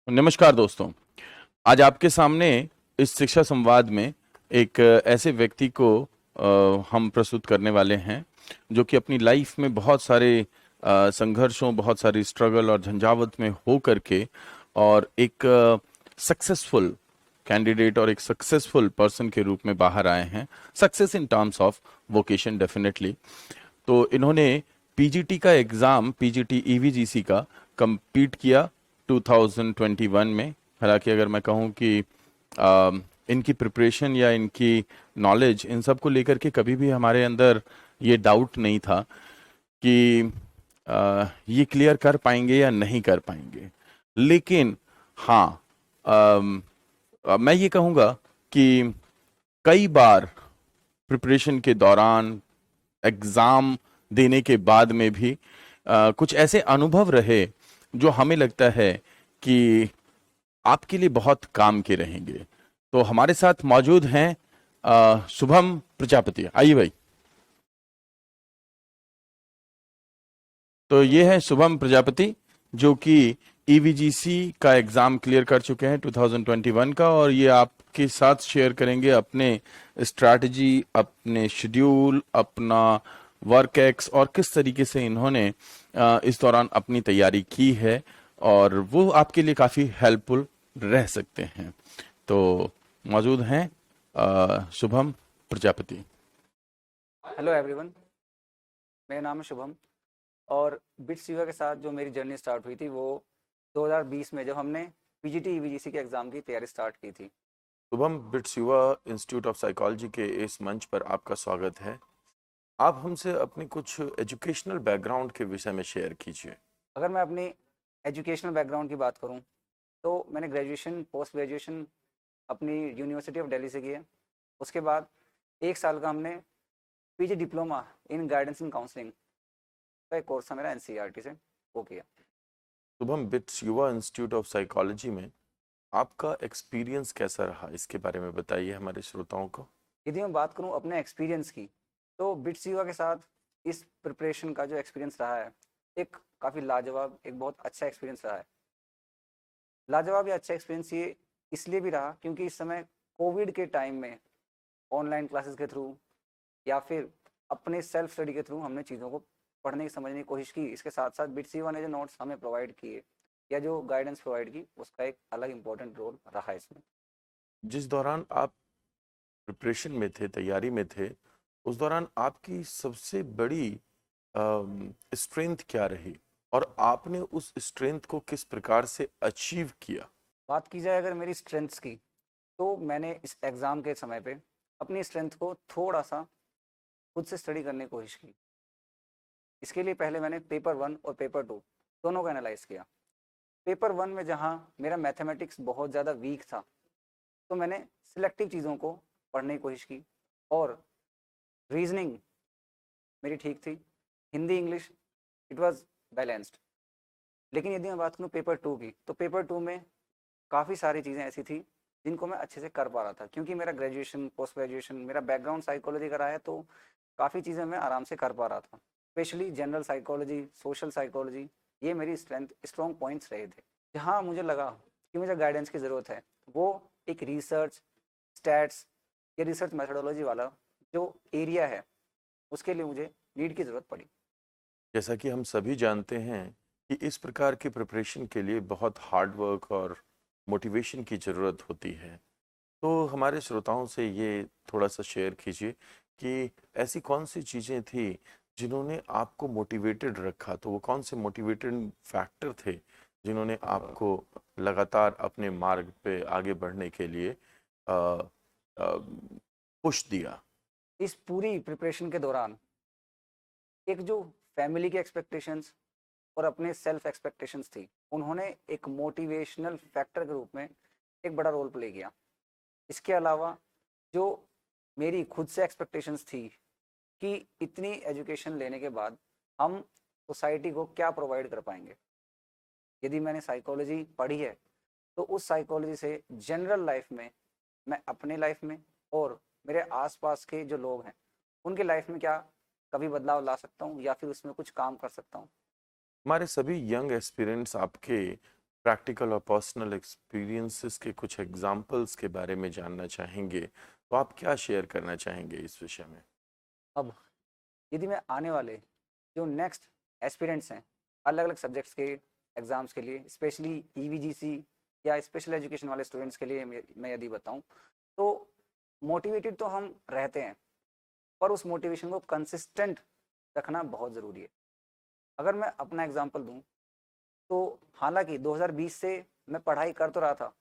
नमस्कार दोस्तों। आज आपके सामने इस शिक्षा संवाद में एक ऐसे व्यक्ति को हम प्रस्तुत करने वाले हैं जो कि अपनी लाइफ में बहुत सारे संघर्षों, बहुत सारी स्ट्रगल और झंझावत में हो करके और एक सक्सेसफुल कैंडिडेट और एक सक्सेसफुल पर्सन के रूप में बाहर आए हैं। Success in terms of vocation definitely. तो इन्होंने पीजीटी का एग्ज़ाम, पीजीटी ईवीजीसी का कंप्लीट किया 2021 में। हालांकि अगर मैं कहूँ कि अ, इनकी प्रिपरेशन या इनकी नॉलेज, इन सब को लेकर के कभी भी हमारे अंदर ये डाउट नहीं था कि ये क्लियर कर पाएंगे या नहीं कर पाएंगे। लेकिन हाँ, मैं ये कहूँगा कि कई बार प्रिपरेशन के दौरान, एग्ज़ाम देने के बाद में भी कुछ ऐसे अनुभव रहे जो हमें लगता है कि आपके लिए बहुत काम के रहेंगे। तो हमारे साथ मौजूद हैं शुभम प्रजापति। आइए भाई। तो ये है शुभम प्रजापति जो कि ईवीजीसी का एग्ज़ाम क्लियर कर चुके हैं 2021 का, और ये आपके साथ शेयर करेंगे अपने स्ट्रैटेजी, अपने शेड्यूल, अपना वर्क एक्स और किस तरीके से इन्होंने इस दौरान अपनी तैयारी की है, और वो आपके लिए काफ़ी हेल्पफुल रह सकते हैं। तो मौजूद हैं शुभम प्रजापति। हेलो एवरीवन, मेरा नाम है शुभम। और बिट्स युवा के साथ जो मेरी जर्नी स्टार्ट हुई थी वो 2020 में, जब हमने पीजीटी ईवीजीसी के एग्ज़ाम की तैयारी स्टार्ट की थी। शुभम, बिट्स युवा इंस्टीट्यूट ऑफ साइकोलॉजी के इस मंच पर आपका स्वागत है। आप हमसे अपनी कुछ एजुकेशनल बैकग्राउंड के विषय में शेयर कीजिए। अगर मैं अपनी एजुकेशनल बैकग्राउंड की बात करूं तो मैंने ग्रेजुएशन, पोस्ट ग्रेजुएशन अपनी यूनिवर्सिटी ऑफ दिल्ली से की है। उसके बाद 1 साल का हमने PG diploma in guidance and counselling का एक कोर्स था मेरा एनसीईआरटी से, वो किया। शुभम, बिट्स युवा इंस्टीट्यूट ऑफ साइकोलॉजी में आपका एक्सपीरियंस कैसा रहा, इसके बारे में बताइए हमारे श्रोताओं को। यदि मैं बात करूं अपने एक्सपीरियंस की, तो बिट्स युवा के साथ इस प्रिपरेशन का जो एक्सपीरियंस रहा है, एक काफ़ी लाजवाब, एक बहुत अच्छा एक्सपीरियंस रहा है। लाजवाब या अच्छा एक्सपीरियंस ये इसलिए भी रहा क्योंकि इस समय कोविड के टाइम में ऑनलाइन क्लासेस के थ्रू या फिर अपने सेल्फ स्टडी के थ्रू हमने चीज़ों को पढ़ने की, समझने की कोशिश की। इसके साथ साथ बिट्स युवा ने जो नोट्स हमें प्रोवाइड किए या जो गाइडेंस प्रोवाइड की, उसका एक अलग इंपॉर्टेंट रोल रहा इसमें। जिस दौरान आप प्रिपरेशन में थे, तैयारी में थे, उस दौरान आपकी सबसे बड़ी स्ट्रेंथ क्या रही, और आपने उस स्ट्रेंथ को किस प्रकार से अचीव किया। बात की जाए अगर मेरी स्ट्रेंथ्स की, तो मैंने इस एग्ज़ाम के समय पे अपनी स्ट्रेंथ को थोड़ा सा खुद से स्टडी करने की कोशिश की। इसके लिए पहले मैंने पेपर 1 और पेपर 2 दोनों को एनालाइज किया। पेपर 1 में जहाँ मेरा मैथमेटिक्स बहुत ज़्यादा वीक था, तो मैंने सिलेक्टिव चीज़ों को पढ़ने की कोशिश की। और रीजनिंग मेरी ठीक थी। Hindi, English, it was balanced. लेकिन यदि मैं बात करूँ पेपर 2 की, तो पेपर 2 में काफ़ी सारी चीज़ें ऐसी थी जिनको मैं अच्छे से कर पा रहा था, क्योंकि मेरा ग्रेजुएशन, पोस्ट ग्रेजुएशन, मेरा बैकग्राउंड साइकोलॉजी का रहा है, तो काफ़ी चीज़ें मैं आराम से कर पा रहा था। Specially general psychology, social psychology, ये मेरी स्ट्रॉन्ग पॉइंट्स रहे थे। जहाँ मुझे लगा कि मुझे गाइडेंस की ज़रूरत है, वो एक रिसर्च, स्टैट्स या रिसर्च मेथडोलॉजी वाला जो एरिया है, उसके लिए मुझे लीड की ज़रूरत पड़ी। जैसा कि हम सभी जानते हैं कि इस प्रकार की प्रिपरेशन के लिए बहुत हार्ड वर्क और मोटिवेशन की ज़रूरत होती है। तो हमारे श्रोताओं से ये थोड़ा सा शेयर कीजिए कि ऐसी कौन सी चीज़ें थी जिन्होंने आपको मोटिवेटेड रखा। तो वो कौन से मोटिवेटेड फैक्टर थे जिन्होंने आपको लगातार अपने मार्ग पे आगे बढ़ने के लिए पुश दिया। इस पूरी प्रिपरेशन के दौरान एक जो फैमिली की एक्सपेक्टेशंस और अपने सेल्फ एक्सपेक्टेशंस थी, उन्होंने एक मोटिवेशनल फैक्टर के रूप में एक बड़ा रोल प्ले किया। इसके अलावा जो मेरी खुद से एक्सपेक्टेशंस थी कि इतनी एजुकेशन लेने के बाद हम सोसाइटी को क्या प्रोवाइड कर पाएंगे। यदि मैंने साइकोलॉजी पढ़ी है, तो उस साइकोलॉजी से जनरल लाइफ में मैं अपने लाइफ में और मेरे आसपास के जो लोग हैं उनके लाइफ में क्या कभी बदलाव ला सकता हूँ या फिर उसमें कुछ काम कर सकता हूँ। हमारे सभी यंग एस्पिरेंट्स आपके प्रैक्टिकल और पर्सनल एक्सपीरियंसेस के कुछ एग्जांपल्स के बारे में जानना चाहेंगे, तो आप क्या शेयर करना चाहेंगे इस विषय में? अब यदि मैं आने वाले जो नेक्स्ट एस्पिरेंट्स हैं अलग अलग सब्जेक्ट्स के एग्ज़ाम्स के लिए, स्पेशली ईवीजीसी या स्पेशल एजुकेशन वाले स्टूडेंट्स के लिए मैं यदि बताऊं, तो मोटिवेटेड तो हम रहते हैं, पर उस मोटिवेशन को कंसिस्टेंट रखना बहुत ज़रूरी है। अगर मैं अपना एग्जांपल दूं, तो हालांकि 2020 से मैं पढ़ाई कर तो रहा था,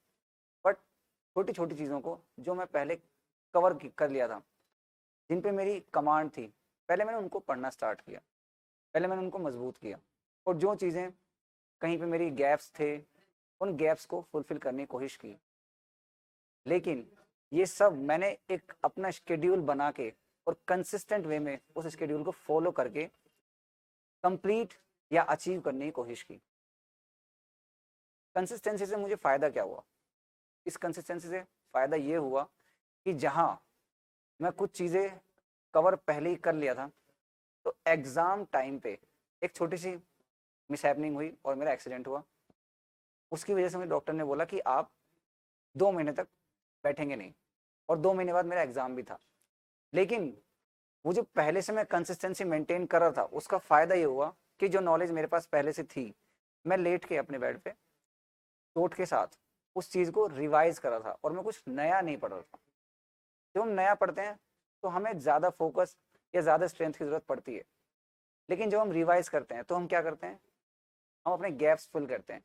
बट छोटी छोटी चीज़ों को जो मैं पहले कर लिया था, जिन पे मेरी कमांड थी, पहले मैंने उनको पढ़ना स्टार्ट किया, पहले मैंने उनको मजबूत किया, और जो चीज़ें कहीं पे मेरी गैप्स थे, उन गैप्स को फुलफिल करने की कोशिश की। लेकिन ये सब मैंने एक अपना शेड्यूल बना के और कंसिस्टेंट वे में उस शेड्यूल को फॉलो करके कंप्लीट या अचीव करने की कोशिश की। कंसिस्टेंसी से मुझे फ़ायदा क्या हुआ? इस कंसिस्टेंसी से फ़ायदा ये हुआ कि जहाँ मैं कुछ चीज़ें कवर पहले ही कर लिया था, तो एग्ज़ाम टाइम पे एक छोटी सी मिसहैपनिंग हुई और मेरा एक्सीडेंट हुआ। उसकी वजह से मुझे डॉक्टर ने बोला कि आप 2 महीने तक बैठेंगे नहीं, और 2 महीने बाद मेरा एग्ज़ाम भी था। लेकिन वो जो पहले से मैं कंसिस्टेंसी मेंटेन कर रहा था, उसका फ़ायदा ये हुआ कि जो नॉलेज मेरे पास पहले से थी, मैं लेट के अपने बेड पे चोट के साथ उस चीज़ को रिवाइज कर रहा था, और मैं कुछ नया नहीं पढ़ रहा था। जब हम नया पढ़ते हैं तो हमें ज़्यादा फोकस या ज़्यादा स्ट्रेंथ की ज़रूरत पड़ती है, लेकिन जब हम रिवाइज करते हैं तो हम क्या करते हैं, हम अपने गैप्स फिल करते हैं।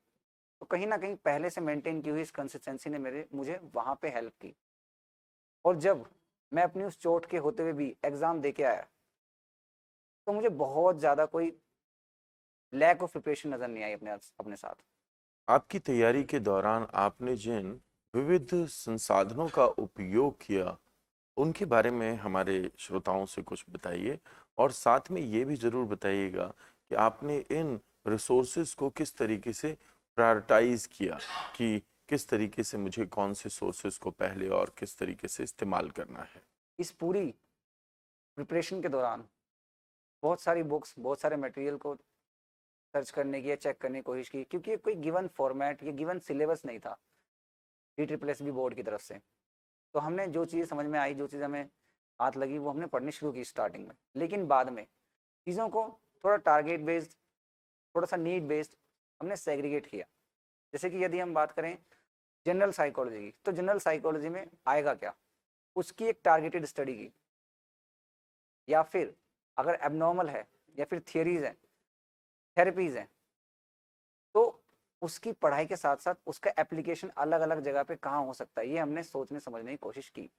तो कहीं ना कहीं पहले से मेंटेन की हुई इस कंसिस्टेंसी ने मेरे मुझे वहाँ पे हेल्प की, और जब मैं अपनी उस चोट के होते हुए भी एग्ज़ाम दे के आया, तो मुझे बहुत ज़्यादा कोई लैक ऑफ प्रिपरेशन नज़र नहीं आई अपने अपने साथ। आपकी तैयारी के दौरान आपने जिन विविध संसाधनों का उपयोग किया, उनके बारे में हमारे श्रोताओं से कुछ बताइए, और साथ में ये भी ज़रूर बताइएगा कि आपने इन रिसोर्सेज को किस तरीके से प्रायोरिटाइज किया, कि किस तरीके से मुझे कौन से सोर्सेज को पहले और किस तरीके से इस्तेमाल करना है। इस पूरी प्रिपरेशन के दौरान बहुत सारी बुक्स, बहुत सारे मटेरियल को सर्च करने की या चेक करने की कोशिश की, क्योंकि ये कोई गिवन फॉर्मेट या गिवन सिलेबस नहीं था DSSS बोर्ड की तरफ से। तो हमने जो चीज़ समझ में आई, जो चीज़ हमें हाथ लगी, वो हमने पढ़नी शुरू की स्टार्टिंग में, लेकिन बाद में चीज़ों को थोड़ा टारगेट बेस्ड, थोड़ा सा नीड बेस्ड हमने सेग्रीगेट किया। जैसे कि यदि हम बात करें जनरल साइकोलॉजी की, तो जनरल साइकोलॉजी में आएगा क्या, उसकी एक टारगेटेड स्टडी की, या फिर अगर एबनॉर्मल है या फिर थियरीज हैं, थेरेपीज हैं, तो उसकी पढ़ाई के साथ साथ उसका एप्लीकेशन अलग अलग जगह पे कहाँ हो सकता है, ये हमने सोचने समझने की कोशिश की।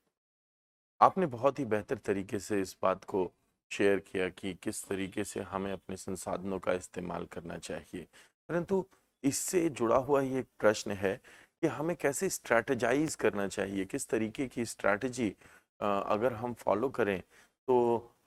आपने बहुत ही बेहतर तरीके से इस बात को शेयर किया कि किस तरीके से हमें अपने संसाधनों का इस्तेमाल करना चाहिए। परंतु इससे जुड़ा हुआ ये एक प्रश्न है कि हमें कैसे स्ट्रैटेजाइज करना चाहिए, किस तरीके की स्ट्रैटेजी अगर हम फॉलो करें तो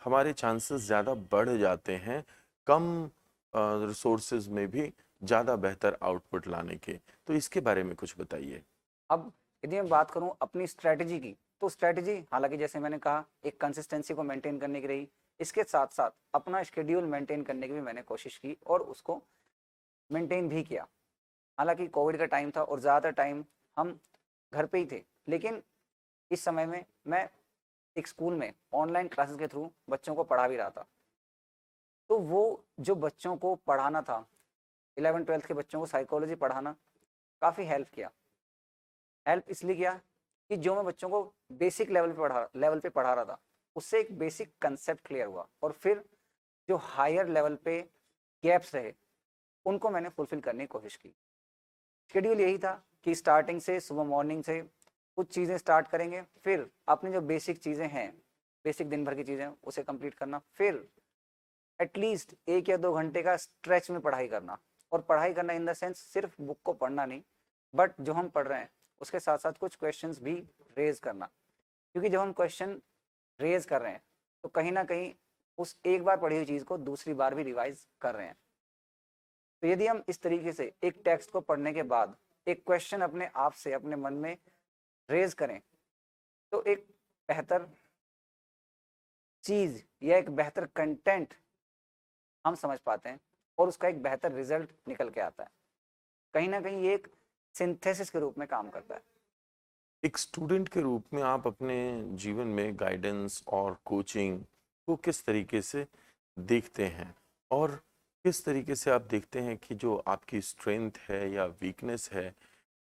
हमारे चांसेस ज़्यादा बढ़ जाते हैं, कम रिसोर्सेज में भी ज़्यादा बेहतर आउटपुट लाने के। तो इसके बारे में कुछ बताइए। अब यदि मैं बात करूं अपनी स्ट्रैटेजी की, तो स्ट्रैटेजी हालांकि जैसे मैंने कहा एक कंसिस्टेंसी को मेंटेन करने की रही, इसके साथ साथ अपना शेड्यूल मेंटेन करने की भी मैंने कोशिश की और उसको मेंटेन भी किया। हालांकि कोविड का टाइम था और ज़्यादातर टाइम हम घर पे ही थे, लेकिन इस समय में मैं एक स्कूल में ऑनलाइन क्लासेस के थ्रू बच्चों को पढ़ा भी रहा था। तो वो जो बच्चों को पढ़ाना था, 11th-12th के बच्चों को साइकोलॉजी पढ़ाना, काफ़ी हेल्प किया। हेल्प इसलिए किया कि जो मैं बच्चों को बेसिक लेवल पे पढ़ा रहा था, उससे एक बेसिक कंसेप्ट क्लियर हुआ, और फिर जो हायर लेवल पे गैप्स रहे, उनको मैंने फुलफिल करने की कोशिश की। शेड्यूल यही था कि स्टार्टिंग से सुबह मॉर्निंग से कुछ चीज़ें स्टार्ट करेंगे, फिर अपनी जो बेसिक चीज़ें हैं, बेसिक दिन भर की चीज़ें, उसे कंप्लीट करना, फिर एटलीस्ट 1 या 2 घंटे का स्ट्रेच में पढ़ाई करना। और पढ़ाई करना इन द सेंस सिर्फ बुक को पढ़ना नहीं, बट जो हम पढ़ रहे हैं उसके साथ साथ कुछ क्वेश्चंस भी रेज करना, क्योंकि जब हम क्वेश्चन रेज कर रहे हैं तो कहीं ना कहीं उस एक बार पढ़ी हुई चीज़ को दूसरी बार भी रिवाइज कर रहे हैं। तो यदि हम इस तरीके से एक टेक्स्ट को पढ़ने के बाद एक क्वेश्चन अपने आप से अपने मन में रेज करें, तो एक बेहतर चीज़ या एक बेहतर कंटेंट हम समझ पाते हैं और उसका एक बेहतर रिजल्ट निकल के आता है। कहीं ना कहीं ये एक सिंथेसिस के रूप में काम करता है। एक स्टूडेंट के रूप में आप अपने जीवन में गाइडेंस और कोचिंग को किस तरीके से देखते हैं, और किस तरीके से आप देखते हैं कि जो आपकी स्ट्रेंथ है या वीकनेस है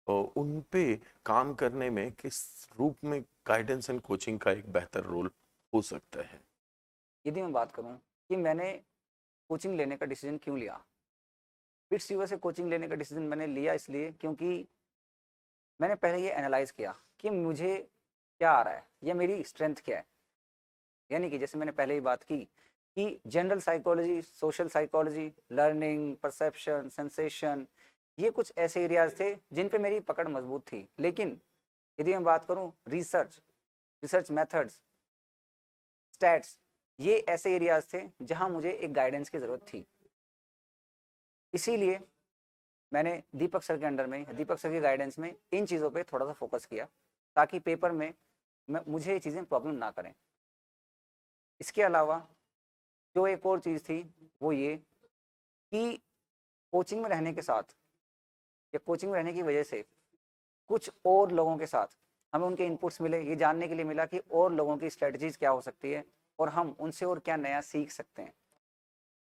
उन पे काम करने में किस रूप में गाइडेंस एंड कोचिंग का एक बेहतर रोल हो सकता है? यदि मैं बात करूं कि मैंने कोचिंग लेने का डिसीजन क्यों लिया, बिट्स यूएस से कोचिंग लेने का डिसीजन मैंने लिया इसलिए क्योंकि मैंने पहले ये एनालाइज किया कि मुझे क्या आ रहा है या मेरी स्ट्रेंथ क्या है। यानी कि जैसे मैंने पहले ही बात की कि general psychology, social psychology, learning, perception, sensation, ये कुछ ऐसे एरियाज थे जिन पे मेरी पकड़ मजबूत थी। लेकिन यदि मैं बात करूं रिसर्च, रिसर्च मेथड्स, स्टैट्स, ये ऐसे एरियाज थे जहां मुझे एक गाइडेंस की ज़रूरत थी। इसीलिए मैंने दीपक सर के अंडर में, दीपक सर की गाइडेंस में इन चीज़ों पे थोड़ा सा फोकस किया ताकि पेपर में मुझे ये चीज़ें प्रॉब्लम ना करें। इसके अलावा जो एक और चीज़ थी वो ये कि कोचिंग में रहने के साथ या कोचिंग में रहने की वजह से कुछ और लोगों के साथ हमें उनके इनपुट्स मिले, ये जानने के लिए मिला कि और लोगों की स्ट्रेटजीज क्या हो सकती है और हम उनसे और क्या नया सीख सकते हैं।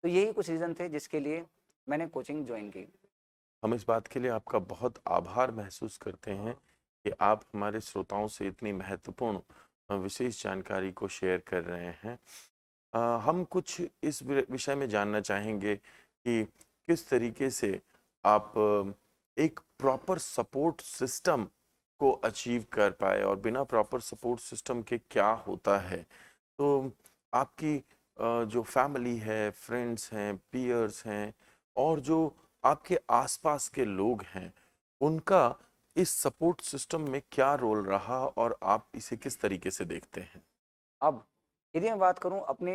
तो यही कुछ रीज़न थे जिसके लिए मैंने कोचिंग ज्वाइन की। हम इस बात के लिए आपका बहुत आभार महसूस करते हैं कि आप हमारे श्रोताओं से इतनी महत्वपूर्ण विशेष जानकारी को शेयर कर रहे हैं। हम कुछ इस विषय में जानना चाहेंगे कि किस तरीके से आप एक प्रॉपर सपोर्ट सिस्टम को अचीव कर पाए, और बिना प्रॉपर सपोर्ट सिस्टम के क्या होता है। तो आपकी जो फैमिली है, फ्रेंड्स हैं, पीयर्स हैं, और जो आपके आसपास के लोग हैं, उनका इस सपोर्ट सिस्टम में क्या रोल रहा, और आप इसे किस तरीके से देखते हैं? अब यदि मैं बात करूं अपने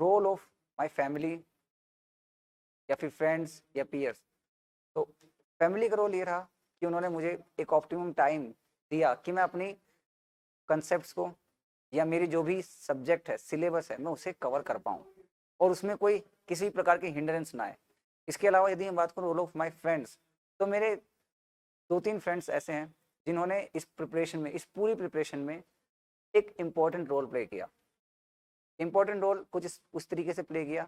रोल ऑफ माय फैमिली या फिर फ्रेंड्स या पीयर्स, तो फैमिली का रोल ये रहा कि उन्होंने मुझे एक ऑप्टिमम टाइम दिया कि मैं अपनी कंसेप्ट्स को या मेरी जो भी सब्जेक्ट है, सिलेबस है, मैं उसे कवर कर पाऊँ और उसमें कोई किसी प्रकार की हिंड्रेंस ना आए। इसके अलावा यदि मैं बात करूँ रोल ऑफ माय फ्रेंड्स, तो मेरे 2-3 फ्रेंड्स ऐसे हैं जिन्होंने इस प्रिपरेशन में, इस पूरी प्रिपरेशन में एक इम्पॉर्टेंट रोल प्ले किया। इम्पॉर्टेंट रोल कुछ उस तरीके से प्ले किया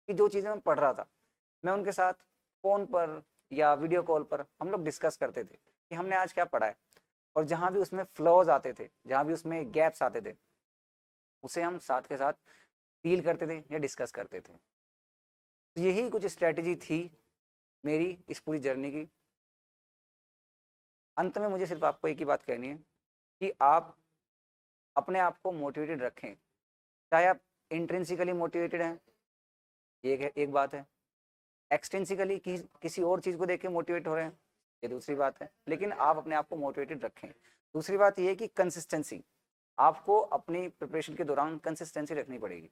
कि जो चीज़ें मैं पढ़ रहा था, मैं उनके साथ फ़ोन पर या वीडियो कॉल पर हम लोग डिस्कस करते थे कि हमने आज क्या पढ़ा है, और जहाँ भी उसमें फ्लॉज आते थे, जहाँ भी उसमें गैप्स आते थे, उसे हम साथ के साथ डील करते थे या डिस्कस करते थे। तो यही कुछ स्ट्रैटेजी थी मेरी इस पूरी जर्नी की। अंत में मुझे सिर्फ आपको एक ही बात कहनी है कि आप अपने आप को मोटिवेटेड रखें। चाहे आप इंट्रिंसिकली मोटिवेटेड हैं, एक बात है। एक्सट्रिंसिकली किसी और चीज़ को देख के मोटिवेट हो रहे हैं, ये दूसरी बात है। लेकिन आप अपने आप को मोटिवेटेड रखें। दूसरी बात ये है कि कंसिस्टेंसी, आपको अपनी प्रिपरेशन के दौरान कंसिस्टेंसी रखनी पड़ेगी।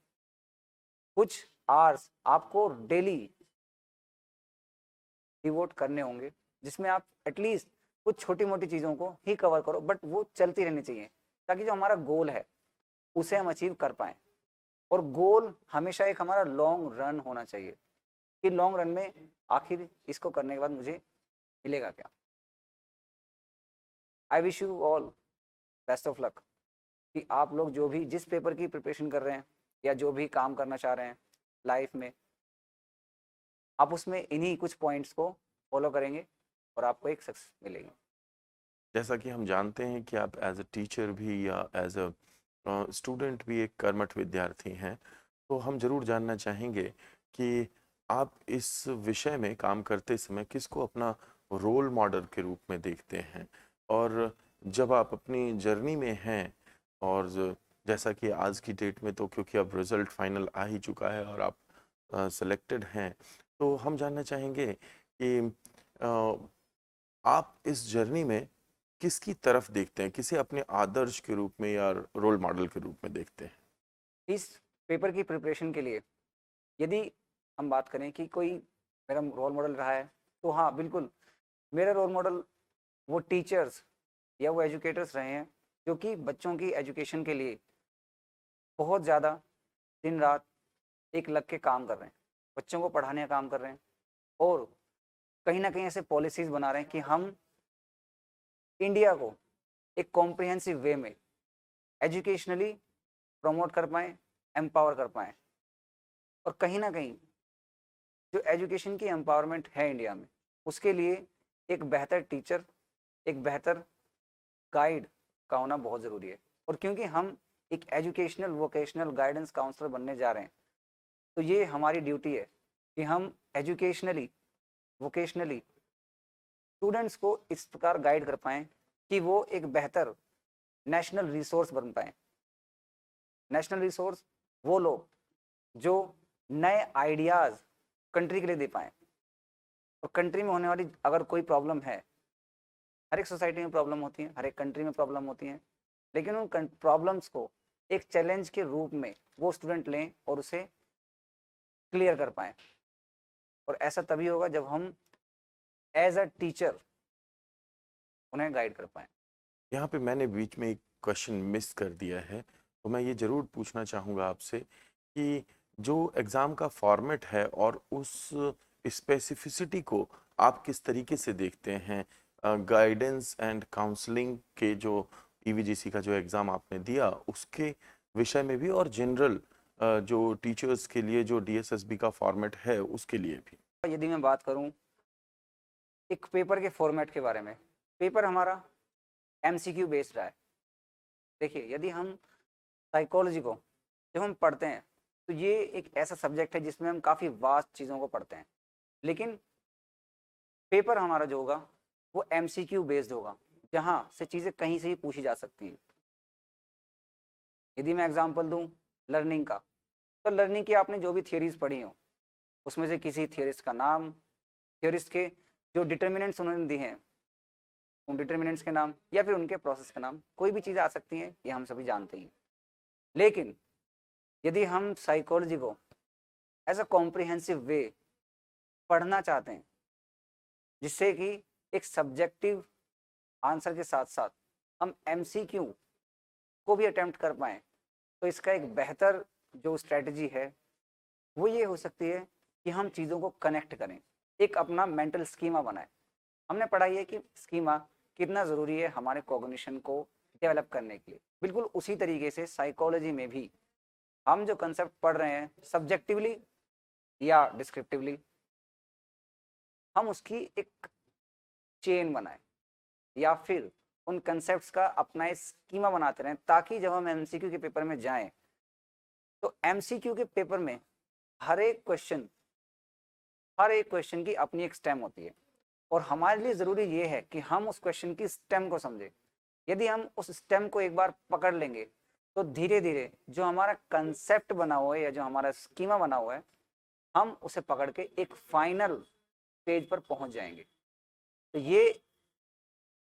कुछ आवर्स आपको डेली डिवोट करने होंगे जिसमें आप एटलीस्ट कुछ छोटी मोटी चीज़ों को ही कवर करो, बट वो चलती रहनी चाहिए ताकि जो हमारा गोल है उसे हम अचीव कर पाएँ। और गोल हमेशा एक हमारा लॉन्ग रन होना चाहिए कि लॉन्ग रन में आखिर इसको करने के बाद मुझे मिलेगा क्या। I wish you all best of luck कि आप लोग जो भी जिस पेपर की प्रिपरेशन कर रहे हैं या जो भी काम करना चाह रहे हैं लाइफ में, आप उसमें इन्हीं कुछ पॉइंट्स को फॉलो करेंगे और आपको एक सक्सेस मिलेगी। जैसा कि हम जानते हैं कि आप एज अ टीचर भी या एज अ स्टूडेंट भी एक कर्मठ विद्यार्थी हैं, तो हम ज़रूर जानना चाहेंगे कि आप इस विषय में काम करते समय किसको अपना रोल मॉडल के रूप में देखते हैं, और जब आप अपनी जर्नी में हैं, और जैसा कि आज की डेट में तो क्योंकि अब रिजल्ट फाइनल आ ही चुका है और आप सेलेक्टेड हैं, तो हम जानना चाहेंगे कि आप इस जर्नी में किसकी तरफ देखते हैं? किसे अपने आदर्श के रूप में या रोल मॉडल के रूप में देखते हैं? इस पेपर की प्रिपरेशन के लिए यदि हम बात करें कि कोई मेरा रोल मॉडल रहा है, तो हाँ बिल्कुल, मेरा रोल मॉडल वो टीचर्स या वो एजुकेटर्स रहे हैं जो कि बच्चों की एजुकेशन के लिए बहुत ज़्यादा दिन रात एक लग के काम कर रहे हैं, बच्चों को पढ़ाने का काम कर रहे हैं। और कहीं ना कहीं ऐसे पॉलिसीज बना रहे हैं कि हम इंडिया को एक कॉम्प्रिहेंसिव वे में एजुकेशनली प्रमोट कर पाएँ, एम्पावर कर पाएँ। और कहीं ना कहीं जो एजुकेशन की एम्पावरमेंट है इंडिया में, उसके लिए एक बेहतर टीचर, एक बेहतर गाइड का होना बहुत ज़रूरी है। और क्योंकि हम एक एजुकेशनल वोकेशनल गाइडेंस काउंसलर बनने जा रहे हैं, तो ये हमारी ड्यूटी है कि हम एजुकेशनली वोकेशनली स्टूडेंट्स को इस प्रकार गाइड कर पाएँ कि वो एक बेहतर नेशनल रिसोर्स बन पाएँ। नेशनल रिसोर्स वो लोग जो नए आइडियाज़ कंट्री के लिए दे पाएँ। और कंट्री में होने वाली अगर कोई प्रॉब्लम है, हर एक सोसाइटी में प्रॉब्लम होती है, हर एक कंट्री में प्रॉब्लम होती है, लेकिन उन प्रॉब्लम्स को एक चैलेंज के रूप में वो स्टूडेंट लें और उसे क्लियर कर पाएँ। और ऐसा तभी होगा जब हम एज अ टीचर उन्हें गाइड कर पाएँ। यहाँ पे मैंने बीच में एक क्वेश्चन मिस कर दिया है, तो मैं ये ज़रूर पूछना चाहूँगा आपसे कि जो एग्ज़ाम का फॉर्मेट है और उस स्पेसिफ़िसिटी को आप किस तरीके से देखते हैं? गाइडेंस एंड काउंसलिंग के जो ईवीजीसी का जो एग्ज़ाम आपने दिया, उसके विषय में भी और जनरल जो टीचर्स के लिए जो डीएसएसबी का फॉर्मेट है, उसके लिए भी? यदि मैं बात करूँ एक पेपर के फॉर्मेट के बारे में, पेपर हमारा एमसीक्यू बेस्ड रहा है। देखिए, यदि हम साइकोलॉजी को जब हम पढ़ते हैं, तो ये एक ऐसा सब्जेक्ट है जिसमें हम काफ़ी वास्ट चीज़ों को पढ़ते हैं। लेकिन पेपर हमारा जो होगा वो एमसीक्यू बेस्ड होगा, जहाँ से चीज़ें कहीं से भी पूछी जा सकती हैं। यदि मैं एग्जांपल दूं लर्निंग का, तो लर्निंग की आपने जो भी थियरीज पढ़ी हो, उसमें से किसी थियरिस्ट का नाम, थियरिस्ट के जो डिटर्मिनेंट्स उन्होंने दिए हैं, उन डिटर्मिनेंट्स के नाम या फिर उनके प्रोसेस का नाम, कोई भी चीज़ आ सकती है, ये हम सभी जानते हैं। लेकिन यदि हम साइकोलॉजी को एज अ कॉम्प्रिहेंसिव वे पढ़ना चाहते हैं, जिससे कि एक सब्जेक्टिव आंसर के साथ साथ हम एमसीक्यू को भी अटेम्प्ट कर पाएँ, तो इसका एक बेहतर जो स्ट्रेटजी है वो ये हो सकती है कि हम चीज़ों को कनेक्ट करें, एक अपना मेंटल स्कीमा बनाएं। हमने पढ़ा है कि स्कीमा कितना ज़रूरी है हमारे कॉग्निशन को डेवलप करने के लिए। बिल्कुल उसी तरीके से साइकोलॉजी में भी हम जो कंसेप्ट पढ़ रहे हैं सब्जेक्टिवली या डिस्क्रिप्टिवली, हम उसकी एक चेन बनाएं या फिर उन कंसेप्ट्स का अपना एक स्कीमा बनाते रहें, ताकि जब हम एमसीक्यू के पेपर में जाएं, तो एमसीक्यू के पेपर में हर एक क्वेश्चन की अपनी एक स्टेम होती है। और हमारे लिए ज़रूरी ये है कि हम उस क्वेश्चन की स्टेम को समझें। यदि हम उस स्टेम को एक बार पकड़ लेंगे, तो धीरे धीरे जो हमारा कंसेप्ट बना हुआ है या जो हमारा स्कीमा बना हुआ है, हम उसे पकड़ के एक फाइनल पेज पर पहुंच जाएंगे। तो ये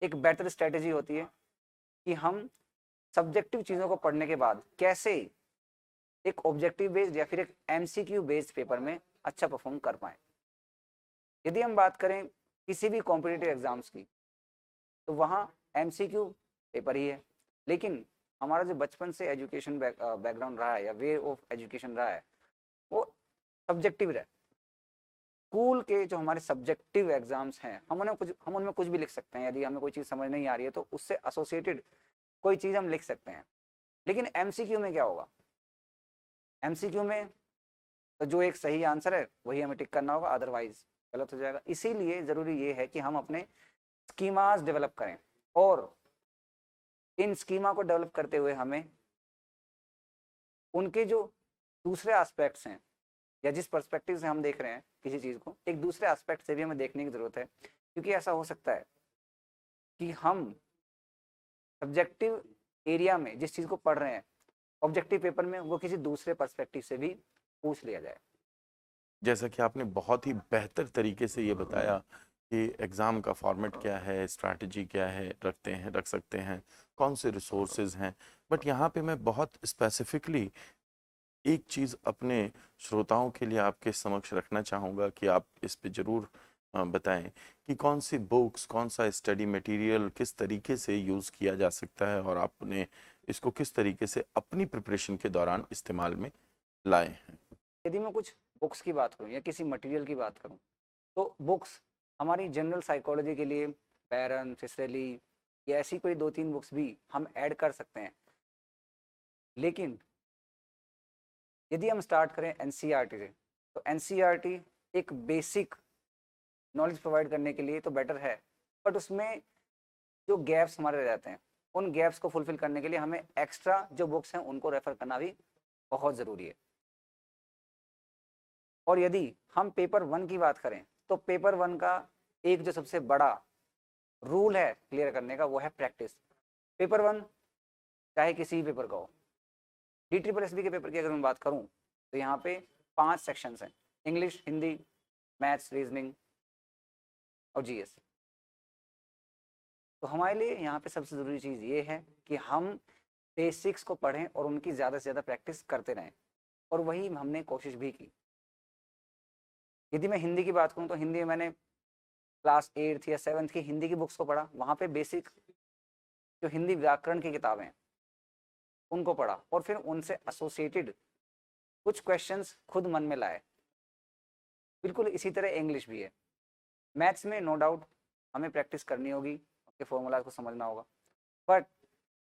एक बेटर स्ट्रेटेजी होती है कि हम सब्जेक्टिव चीज़ों को पढ़ने के बाद कैसे एक ऑब्जेक्टिव बेस्ड या फिर एक एमसीक्यू बेस्ड पेपर में अच्छा परफॉर्म कर पाएँ। यदि हम बात करें किसी भी कॉम्पिटिटिव एग्जाम्स की, तो वहाँ एमसीक्यू पेपर ही है, लेकिन हमारा जो बचपन से एजुकेशन बैकग्राउंड रहा है या वे ऑफ एजुकेशन रहा है, वो सब्जेक्टिव रहा है। स्कूल के जो हमारे सब्जेक्टिव एग्जाम्स हैं, हम उनमें कुछ भी लिख सकते हैं। यदि हमें कोई चीज़ समझ नहीं आ रही है, तो उससे एसोसिएटेड कोई चीज़ हम लिख सकते हैं। लेकिन एमसीक्यू में क्या होगा? एमसीक्यू में तो जो एक सही आंसर है वही हमें टिक करना होगा, अदरवाइज गलत हो जाएगा। इसीलिए ज़रूरी ये है कि हम अपने स्कीमास डेवलप करें, और इन स्कीमा को डेवलप करते हुए हमें उनके जो दूसरे एस्पेक्ट्स हैं, या जिस पर्सपेक्टिव से हम देख रहे हैं किसी चीज़ को, एक दूसरे एस्पेक्ट से भी हमें देखने की ज़रूरत है। क्योंकि ऐसा हो सकता है कि हम सब्जेक्टिव एरिया में जिस चीज़ को पढ़ रहे हैं, ऑब्जेक्टिव पेपर में वो किसी दूसरे पर्सपेक्टिव से भी पूछ लिया जाए। जैसा कि आपने बहुत ही बेहतर तरीके से ये बताया कि एग्ज़ाम का फॉर्मेट क्या है, स्ट्रैटेजी क्या है, रख सकते हैं, कौन से रिसोर्सेज हैं। बट यहाँ पे मैं बहुत स्पेसिफिकली एक चीज़ अपने श्रोताओं के लिए आपके समक्ष रखना चाहूँगा कि आप इस पे ज़रूर बताएं कि कौन सी बुक्स, कौन सा स्टडी मटेरियल किस तरीके से यूज़ किया जा सकता है और आपने इसको किस तरीके से अपनी प्रिपरेशन के दौरान इस्तेमाल में लाए हैं। यदि मैं कुछ बुक्स की बात करूँ या किसी मटेरियल की बात करूँ, तो बुक्स हमारी जनरल साइकोलॉजी के लिए बैरन, सिसरेली या ऐसी कोई 2-3 बुक्स भी हम ऐड कर सकते हैं। लेकिन यदि हम स्टार्ट करें एनसीईआरटी से, तो एनसीईआरटी एक बेसिक नॉलेज प्रोवाइड करने के लिए तो बेटर है, बट उसमें जो गैप्स हमारे रह जाते हैं, उन गैप्स को फुलफिल करने के लिए हमें एक्स्ट्रा जो बुक्स हैं उनको रेफर करना भी बहुत ज़रूरी है। और यदि हम पेपर 1 की बात करें, तो पेपर 1 का एक जो सबसे बड़ा रूल है क्लियर करने का, वो है प्रैक्टिस। पेपर 1 चाहे किसी भी पेपर का हो, DSSB के पेपर की अगर मैं बात करूं, तो यहाँ पे 5 सेक्शंस हैं: इंग्लिश, हिंदी, मैथ्स, रीजनिंग और जीएस। तो हमारे लिए यहाँ पे सबसे ज़रूरी चीज़ ये है कि हम बेसिक्स को पढ़ें और उनकी ज़्यादा से ज़्यादा प्रैक्टिस करते रहें, और वही हमने कोशिश भी की। यदि मैं हिंदी की बात करूँ, तो हिंदी में मैंने क्लास 8th या 7th की हिंदी की बुक्स को पढ़ा। वहाँ पे बेसिक जो हिंदी व्याकरण की किताबें हैं उनको पढ़ा, और फिर उनसे एसोसिएटेड कुछ क्वेश्चंस खुद मन में लाए। बिल्कुल इसी तरह इंग्लिश भी है। मैथ्स में नो डाउट हमें प्रैक्टिस करनी होगी, उसके फॉर्मूलाज को समझना होगा, बट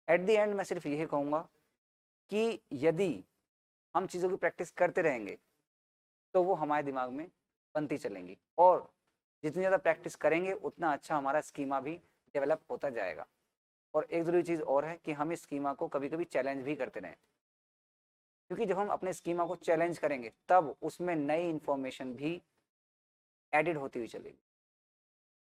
एट द एंड मैं सिर्फ यही कहूँगा कि यदि हम चीज़ों की प्रैक्टिस करते रहेंगे तो वो हमारे दिमाग में बनती चलेंगी, और जितनी ज़्यादा प्रैक्टिस करेंगे उतना अच्छा हमारा स्कीमा भी डेवलप होता जाएगा। और एक ज़रूरी चीज़ और है कि हम इस स्कीमा को कभी कभी चैलेंज भी करते रहें, क्योंकि जब हम अपने स्कीमा को चैलेंज करेंगे तब उसमें नई इन्फॉर्मेशन भी एडिड होती हुई चलेगी।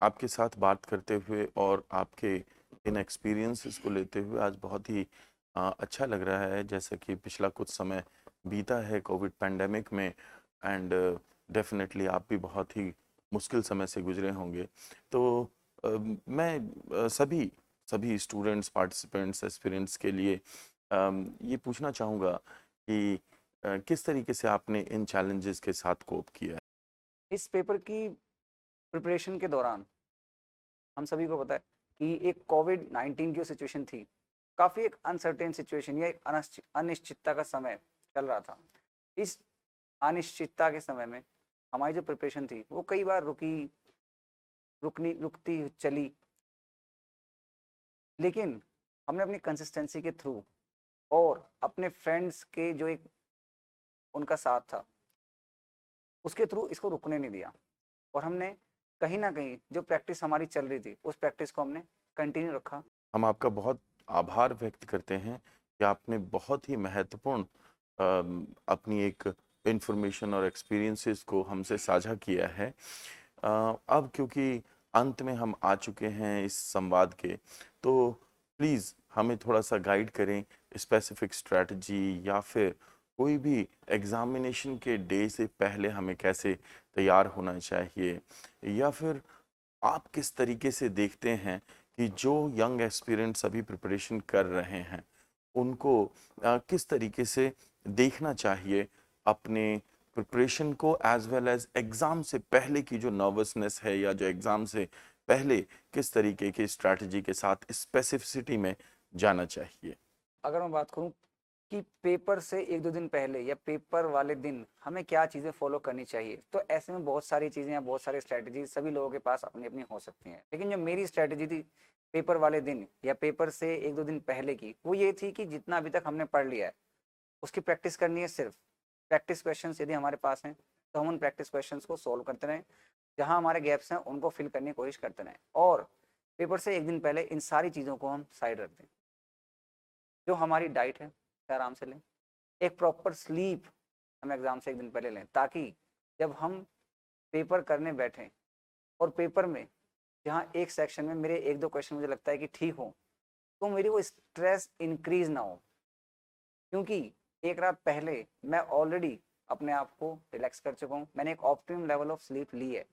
आपके साथ बात करते हुए और आपके इन एक्सपीरियंसेस को लेते हुए आज बहुत ही अच्छा लग रहा है। जैसा कि पिछला कुछ समय बीता है कोविड पैंडेमिक में, एंड डेफिनेटली आप भी बहुत ही मुश्किल समय से गुजरे होंगे। तो मैं सभी सभी स्टूडेंट्स, पार्टिसिपेंट्स, एस्पिरेंट्स के लिए ये पूछना चाहूँगा कि किस तरीके से आपने इन चैलेंजेस के साथ कोप किया है? इस पेपर की प्रिपरेशन के दौरान हम सभी को पता है कि एक कोविड-19 की सिचुएशन थी, काफ़ी एक अनसर्टेन सिचुएशन या एक अनिश्चितता का समय चल रहा था। इस अनिश्चितता के समय में हमारी जो प्रिपरेशन थी वो कई बार रुकती चली, लेकिन हमने अपनी कंसिस्टेंसी के थ्रू और अपने फ्रेंड्स के जो एक उनका साथ था उसके थ्रू इसको रुकने नहीं दिया, और हमने कहीं ना कहीं जो प्रैक्टिस हमारी चल रही थी उस प्रैक्टिस को हमने कंटिन्यू रखा। हम आपका बहुत आभार व्यक्त करते हैं कि आपने बहुत ही महत्वपूर्ण अपनी एक इंफॉर्मेशन और एक्सपीरियंसेस को हमसे साझा किया है। अब क्योंकि अंत में हम आ चुके हैं इस संवाद के, तो प्लीज़ हमें थोड़ा-सा गाइड करें, स्पेसिफिक स्ट्रैटेजी या फिर कोई भी एग्ज़ामिनेशन के डे से पहले हमें कैसे तैयार होना चाहिए? या फिर आप किस तरीके से देखते हैं कि जो यंग एस्पिरेंट्स अभी प्रिपरेशन कर रहे हैं, उनको किस तरीके से देखना चाहिए अपने प्रिपरेशन को, एज़ वेल एज़ एग्ज़ाम से पहले की जो नर्वसनेस है या जो एग्ज़ाम से पहले किस तरीके की स्ट्रैटेजी के साथ स्पेसिफिसिटी में जाना चाहिए? अगर मैं बात करूं कि पेपर से 1-2 दिन पहले या पेपर वाले दिन हमें क्या चीज़ें फॉलो करनी चाहिए, तो ऐसे में बहुत सारी चीज़ें या बहुत सारी स्ट्रैटेजी सभी लोगों के पास अपनी अपनी हो सकती हैं, लेकिन जो मेरी स्ट्रैटेजी थी पेपर वाले दिन या पेपर से 1-2 दिन पहले की, वो ये थी कि जितना अभी तक हमने पढ़ लिया है उसकी प्रैक्टिस करनी है। सिर्फ प्रैक्टिस क्वेश्चंस यदि हमारे पास हैं तो हम उन प्रैक्टिस क्वेश्चंस को सॉल्व करते रहें, जहाँ हमारे गैप्स हैं उनको फिल करने की कोशिश करते रहें, और पेपर से 1 दिन पहले इन सारी चीज़ों को हम साइड रख दें। जो हमारी डाइट है उसे आराम से लें, एक प्रॉपर स्लीप हम एग्ज़ाम से 1 दिन पहले लें, ताकि जब हम पेपर करने बैठें और पेपर में जहाँ एक सेक्शन में मेरे 1-2 क्वेश्चन मुझे लगता है कि ठीक हो, तो मेरी वो स्ट्रेस इंक्रीज ना हो, क्योंकि एक रात पहले मैं ऑलरेडी अपने आप को रिलैक्स कर चुका हूँ, मैंने एक ऑप्टिमम लेवल ऑफ स्लीप ली है।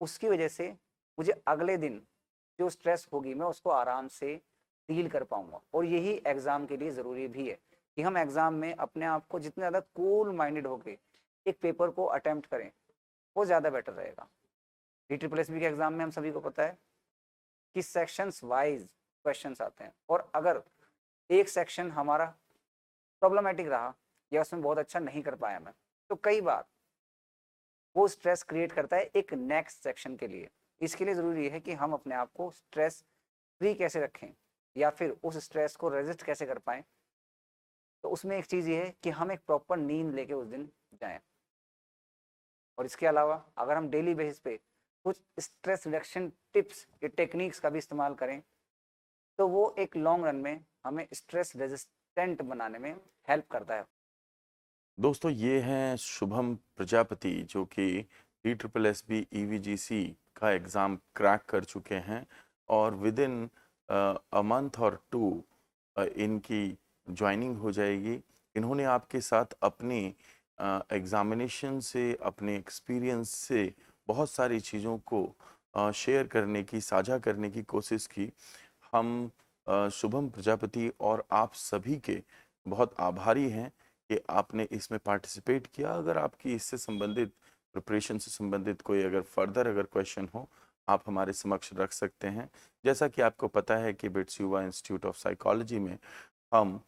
उसकी वजह से मुझे अगले दिन जो स्ट्रेस होगी मैं उसको आराम से डील कर पाऊंगा, और यही एग्ज़ाम के लिए ज़रूरी भी है कि हम एग्ज़ाम में अपने आप को जितने ज़्यादा कूल माइंडेड होके एक पेपर को अटेम्प्ट करें वो ज़्यादा बेटर रहेगा। DSSB के एग्ज़ाम में हम सभी को पता है कि सेक्शंस वाइज क्वेश्चंस आते हैं, और अगर एक सेक्शन हमारा प्रॉब्लमेटिक रहा या उसमें बहुत अच्छा नहीं कर पाया मैं, तो कई बार वो स्ट्रेस क्रिएट करता है एक नेक्स्ट सेक्शन के लिए। इसके लिए ज़रूरी है कि हम अपने आप को स्ट्रेस फ्री कैसे रखें या फिर उस स्ट्रेस को रेजिस्ट कैसे कर पाएँ। तो उसमें एक चीज़ ये है कि हम एक प्रॉपर नींद लेके उस दिन जाएँ। और इसके अलावा अगर हम डेली बेसिस पे कुछ स्ट्रेस रिडक्शन टिप्स या टेक्निक्स का भी इस्तेमाल करें, तो वो एक लॉन्ग रन में हमें स्ट्रेस रेजिस्टेंट बनाने में हेल्प करता है। दोस्तों ये हैं शुभम प्रजापति जो कि IEEE EVGC का एग्ज़ाम क्रैक कर चुके हैं और विद इन अ मंथ और टू इनकी ज्वाइनिंग हो जाएगी। इन्होंने आपके साथ अपनी एग्ज़ामिनेशन से, अपने एक्सपीरियंस से बहुत सारी चीज़ों को शेयर करने की, साझा करने की कोशिश की। हम शुभम प्रजापति और आप सभी के बहुत आभारी हैं कि आपने इसमें पार्टिसिपेट किया। अगर आपकी इससे संबंधित प्रिपरेशन से संबंधित कोई अगर फर्दर अगर क्वेश्चन हो, आप हमारे समक्ष रख सकते हैं। जैसा कि आपको पता है कि बिट्स युवा इंस्टीट्यूट ऑफ साइकोलॉजी में हम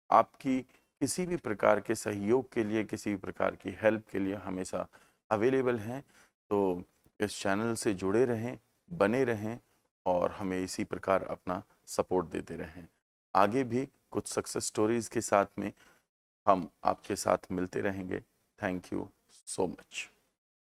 आपकी किसी भी प्रकार के सहयोग के लिए, किसी भी प्रकार की हेल्प के लिए हमेशा अवेलेबल हैं। तो इस चैनल से जुड़े रहें, बने रहें और हमें इसी प्रकार अपना सपोर्ट देते रहें। आगे भी कुछ सक्सेस स्टोरीज़ के साथ में हम आपके साथ मिलते रहेंगे। Thank you so much.